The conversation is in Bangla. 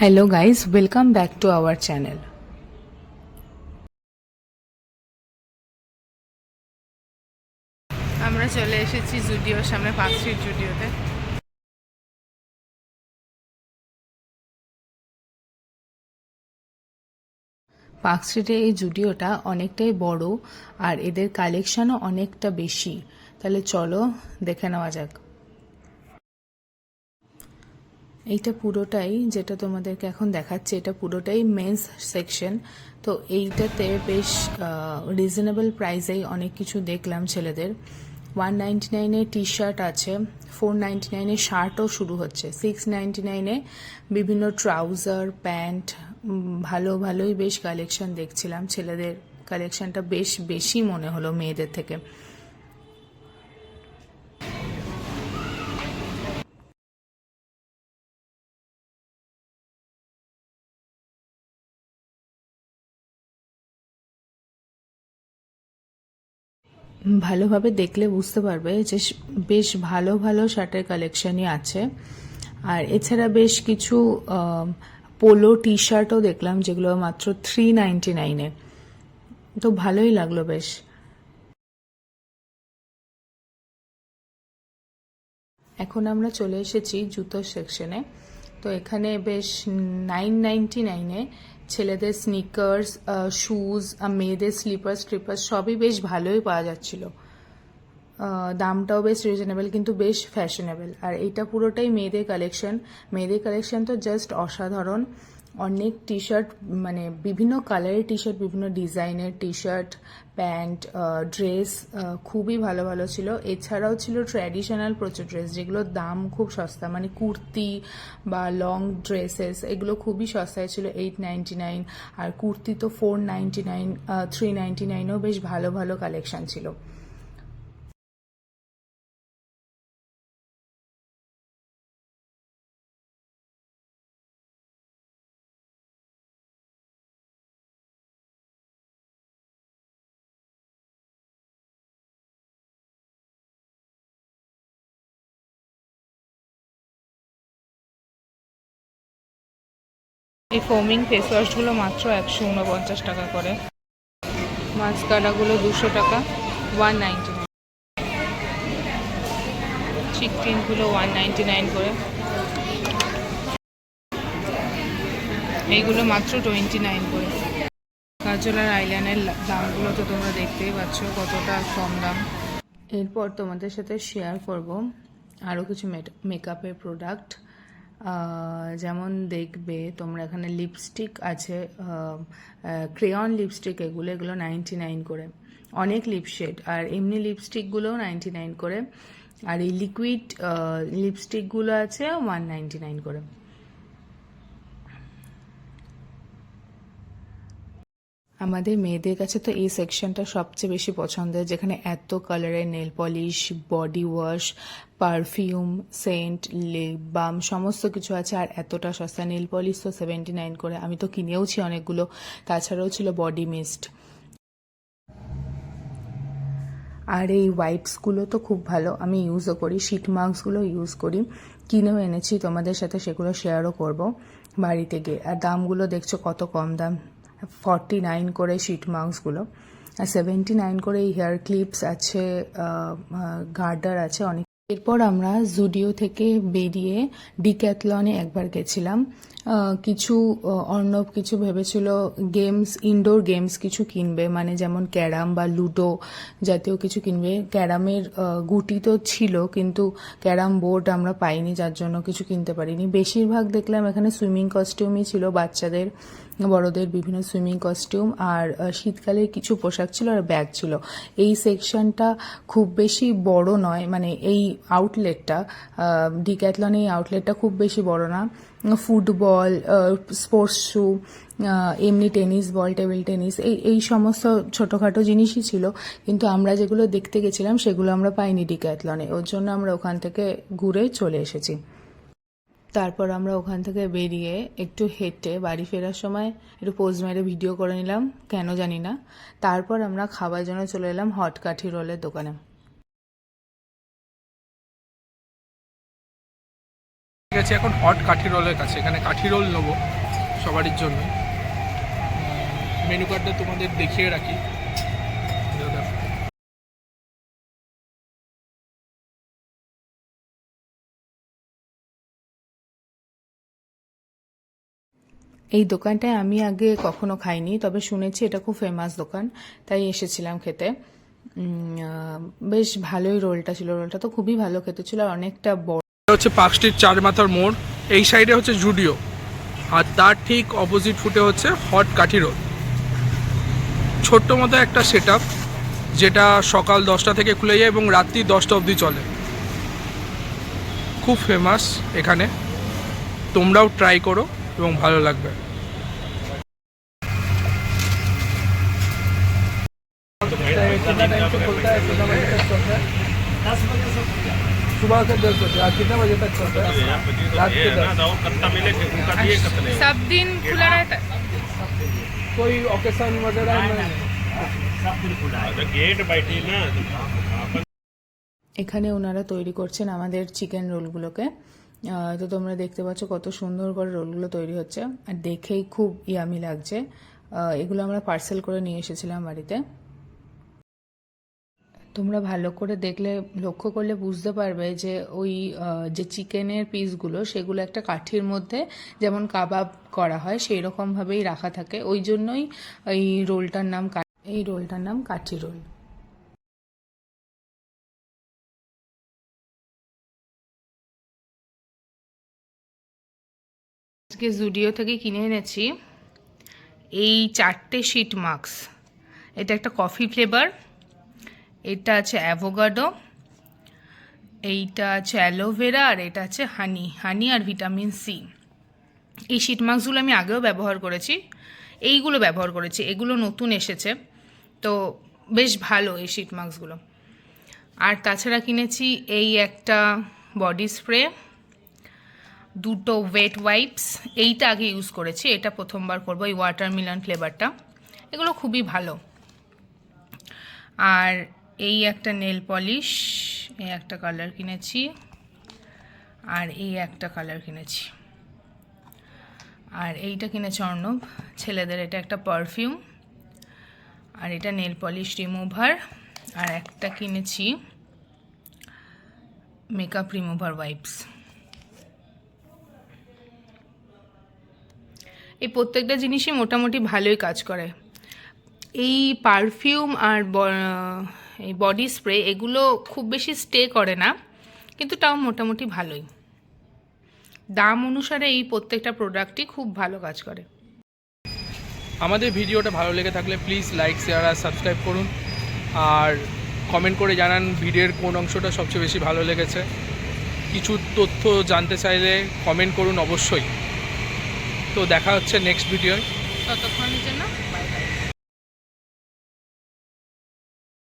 Hello guys, welcome back to our channel. আমরা চলে এসেছি জুডিওর সামনে, পার্ক স্ট্রিট জুডিওতে। পার্ক স্ট্রিটে এই জুডিওটা অনেকটাই বড় আর এদের কালেকশনও অনেকটা বেশি। তাহলে চলো দেখে নেওয়া যাক। এইটা পুরোটাই যেটা তোমাদেরকে এখন দেখাচ্ছে, এটা পুরোটাই মেন্স সেকশন। তো এইটাতে বেশ রিজনেবল প্রাইসেই অনেক কিছু দেখলাম ছেলেদের। 199-এ টি শার্ট আছে, 499-এ শার্টও শুরু হচ্ছে, 699-এ বিভিন্ন ট্রাউজার, প্যান্ট, ভালোই বেশ কালেকশন দেখছিলাম। ছেলেদের কালেকশনটা বেশ বেশি মনে হলো মেয়েদের থেকে। ভালোভাবে দেখলে বুঝতে পারবে যে বেশ ভালো ভালো শার্টের কালেকশনই আছে। আর এছাড়া বেশ কিছু পোলো টি শার্টও দেখলাম, যেগুলো মাত্র 399-এ। তো ভালোই লাগলো বেশ। এখন আমরা চলে এসেছি জুতোর সেকশনে। তো এখানে বেশ 999-এ ছেলেদের স্নিকার্স, শুজ, মেয়েদের স্লিপার্স সবই বেশ ভালোই পাওয়া যাচ্ছিল। দামটাও বেশ রিজনেবল, কিন্তু বেশ ফ্যাশনেবল। আর এইটা পুরোটাই মেয়েদের কালেকশন তো জাস্ট অসাধারণ। অনেক টি শার্ট, মানে বিভিন্ন কালারের টি শার্ট, বিভিন্ন ডিজাইনের টি শার্ট, প্যান্ট, ড্রেস খুবই ভালো ভালো ছিল। এছাড়াও ছিল ট্র্যাডিশনাল প্রচুর ড্রেস, যেগুলোর দাম খুব সস্তা, মানে কুর্তি বা লং ড্রেসেস এগুলো খুবই সস্তায় ছিল, 899। আর কুর্তি তো 499, 399-ও বেশ ভালো ভালো কালেকশন ছিল। এই ফোমিং ফেস ওয়াশগুলো মাত্র 149 টাকা করে, মাস্কারাগুলো 200 টাকা, 199। চিক টিনগুলো 199 করে, এইগুলো মাত্র 29 করে। কাজল আর আইল্যান্ডের দামগুলো তো তোমরা দেখতেই পাচ্ছ কতটা কম দাম। এরপর তোমাদের সাথে শেয়ার করব আরও কিছু মেকআপের প্রোডাক্ট। যেমন দেখবে তোমরা এখানে লিপস্টিক আছে, ক্রেয়ন লিপস্টিক, এগুলো 99 করে। অনেক লিপশেড আর এমনি লিপস্টিকগুলোও 99 করে। আর এই লিকুইড লিপস্টিকগুলো আছে 199 করে। আমাদের মেয়েদের কাছে তো এই সেকশনটা সবচেয়ে বেশি পছন্দের, যেখানে এত কালারের nail polish, body wash, perfume, scent, lip balm সমস্ত কিছু আছে। আর এতটা সস্তা। নেল পলিশ তো 79 করে, আমি তো কিনেওছি অনেকগুলো। তাছাড়াও ছিল বডি মিস্ট। আর এই ওয়াইপসগুলো তো খুব ভালো, আমি ইউজও করি, শিট মাস্কগুলো ইউজ করি, কিনেও এনেছি, তোমাদের সাথে সেগুলো শেয়ারও করব বাড়িতে গিয়ে। আর দামগুলো দেখছো কত কম দাম, 49 করে শিট মাস্কগুলো, আর 79 করে এই হেয়ার ক্লিপস আছে, গার্ডার আছে অনেক। এরপর আমরা জুডিও থেকে বেরিয়ে ডিক্যাথলনে একবার গেছিলাম। কিছু অর্ণব কিছু ভেবেছিল গেমস, ইনডোর গেমস কিছু কিনবে, মানে যেমন ক্যারাম বা লুডো জাতীয় কিছু কিনবে। ক্যারামের গুটি তো ছিল, কিন্তু ক্যারাম বোর্ড আমরা পাইনি, যার জন্য কিছু কিনতে পারিনি। বেশিরভাগ দেখলাম এখানে সুইমিং কস্টিউমই ছিল, বাচ্চাদের বড়দের বিভিন্ন সুইমিং কস্টিউম, আর শীতকালের কিছু পোশাক ছিল, আর ব্যাগ ছিল। এই সেকশনটা খুব বেশি বড় নয়, মানে এই আউটলেটটা, ডিক্যাথলন এই আউটলেটটা খুব বেশি বড় না। ফুটবল, স্পোর্টস শু, এমনি টেনিস বল, টেবিল টেনিস, এই সমস্ত ছোটোখাটো জিনিসই ছিল। কিন্তু আমরা যেগুলো দেখতে গেছিলাম সেগুলো আমরা পাইনি ডিক্যাথলনে, ওর জন্য আমরা ওখান থেকে ঘুরে চলে এসেছি। তারপর আমরা ওখান থেকে বেরিয়ে একটু হেঁটে বাড়ি ফেরার সময় একটু পোজ মেরে ভিডিও করে নিলাম, কেন জানি না। তারপর আমরা খাবার জন্য চলে এলাম হট কাঠি রোলের দোকানে। গেছি এখন হট কাঠি রোলের কাছে। এখানে কাঠি রোল নেবো সবারই জন্য। মেনু কার্ডটা তোমাদের দেখিয়ে রাখি। এই দোকানটায় আমি আগে কখনো খাইনি, তবে শুনেছি এটা খুব ফেমাস দোকান, তাই এসেছিলাম খেতে। বেশ ভালোই রোলটা ছিল, রোলটা তো খুবই ভালো খেতে ছিল আর অনেকটা বড়। হচ্ছে পার্ক স্ট্রিট চার মাথার মোড়, এই সাইডে হচ্ছে জুডিও, আর তার ঠিক অপোজিট ফুটে হচ্ছে হট কাঠি রোল। ছোট্ট মতো একটা সেট আপ, যেটা সকাল 10টা থেকে খুলে যায় এবং রাত্রি 10টা অবধি চলে। খুব ফেমাস এখানে, তোমরাও ট্রাই করো এবং ভালো লাগবে। सुबह से 10 बजे और कितने बजे तक चलता है? रात के 10। सब दिन खुला रहता है? कोई ओकेशन वगैरह में गेट बैठी ना। এখানে ওনারা তৈরি করছেন আমাদের চিকেন রোলগুলোকে। তো তোমরা দেখতে পাচ্ছ কত সুন্দর করে রোলগুলো তৈরি হচ্ছে, আর দেখেই খুব ইয়ামি লাগছে। এগুলো আমরা পার্সেল করে নিয়ে এসেছিলাম বাড়িতে। তোমরা ভালো করে দেখলে, লক্ষ্য করলে বুঝতে পারবে যে ওই যে চিকেনের পিসগুলো সেগুলো একটা কাঠির মধ্যে যেমন কাবাব করা হয় সেই রকমভাবেই রাখা থাকে, ওই জন্যই এই রোলটার নাম কাঠি রোল। আজকে জুডিও থেকে কিনে এনেছি এই 4টে শিট মাস্ক। এটা একটা কফি ফ্লেভার, এটা আছে অ্যাভোকাডো, এইটা আছে অ্যালোভেরা, আর এটা আছে হানি আর ভিটামিন সি। এই শিট মাস্কগুলো আমি আগেও ব্যবহার করেছি, এইগুলো ব্যবহার করেছি, এগুলো নতুন এসেছে, তো বেশ ভালো এই শিট মাস্কগুলো। আর তাছাড়া কিনেছি এই একটা বডি স্প্রে, দুটো ওয়েট ওয়াইপস, এইটা আগে ইউজ করেছি, এটা প্রথমবার করবো, এই ওয়াটারমেলন ফ্লেভারটা, এগুলো খুবই ভালো। আর এই একটা নেল পলিশ, এই একটা কালার কিনেছি, আর এই একটা কালার কিনেছি। আর এইটা কিনেছে অর্ণব, ছেলেদের, এটা একটা পারফিউম, আর এটা নেল পলিশ রিমুভার, আর একটা কিনেছি মেকআপ রিমুভার ওয়াইপস। এই প্রত্যেকটা জিনিসই মোটামুটি ভালোই কাজ করে। এই পারফিউম আর এই বডি স্প্রে এগুলো খুব বেশি স্টে করে না, কিন্তু তাও মোটামুটি ভালোই। দাম অনুসারে এই প্রত্যেকটা প্রোডাক্টই খুব ভালো কাজ করে। আমাদের ভিডিওটা ভালো লেগে থাকলে প্লিজ লাইক, শেয়ার আর সাবস্ক্রাইব করুন, আর কমেন্ট করে জানান ভিডিওর কোন অংশটা সবচেয়ে বেশি ভালো লেগেছে। কিছু তথ্য জানতে চাইলে কমেন্ট করুন অবশ্যই। তো দেখা হচ্ছে নেক্সট ভিডিওয়। ততক্ষণের জন্য